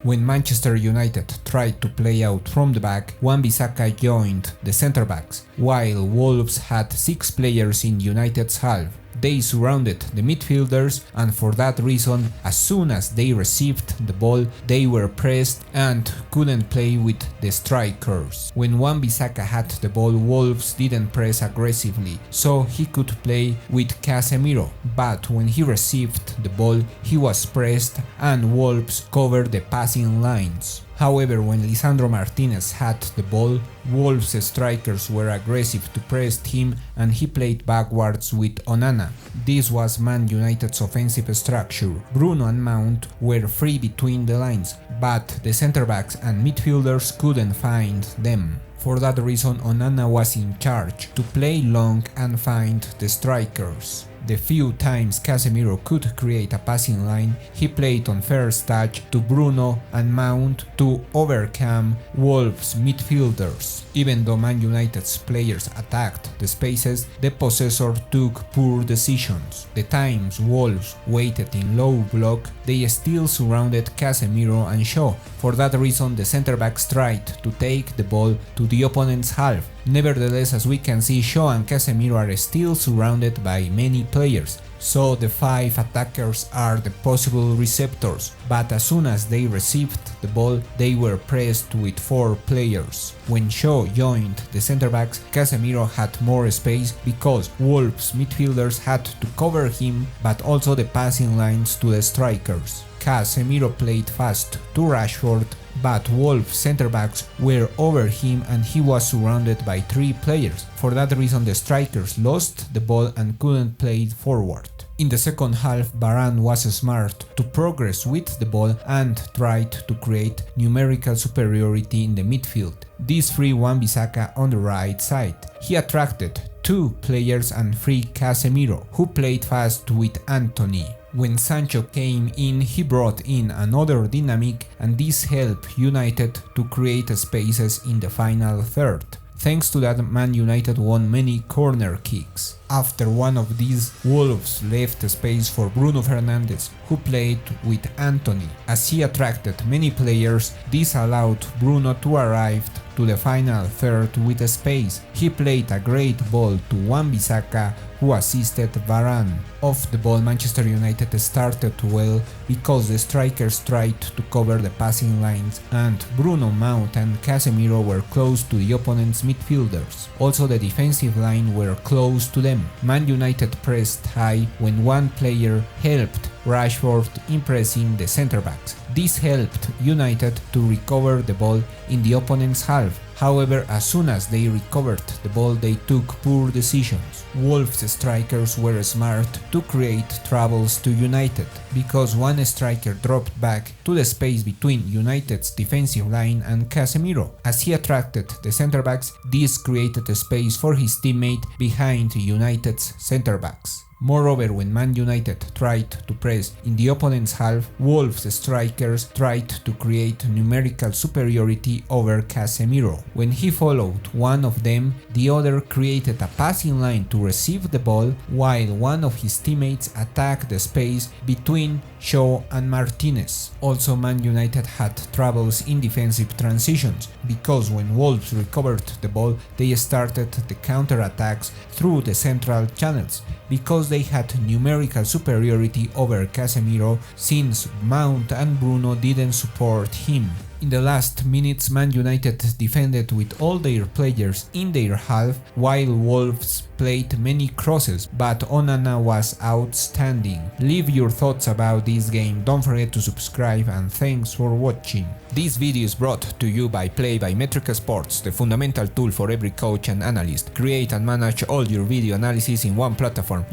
When Manchester United tried to play out from the back, Wan-Bissaka joined the centre-backs, while Wolves had 6 players in United's half. They surrounded the midfielders, and for that reason, as soon as they received the ball, they were pressed and couldn't play with the strikers. When Wan-Bissaka had the ball, Wolves didn't press aggressively, so he could play with Casemiro, but when he received the ball, he was pressed and Wolves covered the passing lines. However, when Lisandro Martinez had the ball, Wolves strikers were aggressive to press him and he played backwards with Onana. This was Man United's offensive structure. Bruno and Mount were free between the lines, but the centre-backs and midfielders couldn't find them. For that reason, Onana was in charge to play long and find the strikers. The few times Casemiro could create a passing line, he played on first touch to Bruno and Mount to overcome Wolves' midfielders. Even though Man United's players attacked the spaces, the possessor took poor decisions. The times Wolves waited in low block, they still surrounded Casemiro and Shaw. For that reason, the centre-backs tried to take the ball to the opponent's half. Nevertheless, as we can see, Shaw and Casemiro are still surrounded by many players, so the 5 attackers are the possible receptors, but as soon as they received the ball, they were pressed with 4 players. When Shaw joined the centre-backs, Casemiro had more space because Wolves midfielders had to cover him, but also the passing lines to the strikers. Casemiro played fast to Rashford, but Wolves centre-backs were over him and he was surrounded by 3 players. For that reason, the strikers lost the ball and couldn't play forward. In the second half, Varane was smart to progress with the ball and tried to create numerical superiority in the midfield. This freed Wan-Bissaka on the right side. He attracted 2 players and freed Casemiro, who played fast with Antony. When Sancho came in, he brought in another dynamic, and this helped United to create spaces in the final third. Thanks to that, Man United won many corner kicks. After one of these, Wolves left space for Bruno Fernandes, who played with Antony. As he attracted many players, this allowed Bruno to arrive to the final third with space. He played a great ball to Wan-Bissaka, who assisted Varane. Off the ball, Manchester United started well because the strikers tried to cover the passing lines and Bruno, Mount and Casemiro were close to the opponent's midfielders. Also, the defensive line were close to them. Man United pressed high when one player helped Rashford impressing the centre-backs. This helped United to recover the ball in the opponent's half. However, as soon as they recovered the ball, they took poor decisions. Wolves strikers were smart to create troubles to United, because one striker dropped back to the space between United's defensive line and Casemiro. As he attracted the centre-backs, this created a space for his teammate behind United's centre-backs. Moreover, when Man United tried to press in the opponent's half, Wolves strikers tried to create numerical superiority over Casemiro. When he followed one of them, the other created a passing line to receive the ball, while one of his teammates attacked the space between Shaw and Martinez. Also, Man United had troubles in defensive transitions, because when Wolves recovered the ball, they started the counter-attacks through the central channels, because they had numerical superiority over Casemiro, since Mount and Bruno didn't support him. In the last minutes, Man United defended with all their players in their half, while Wolves played many crosses, but Onana was outstanding. Leave your thoughts about this game, don't forget to subscribe, and thanks for watching. This video is brought to you by Play by Metrica Sports, the fundamental tool for every coach and analyst. Create and manage all your video analysis in one platform.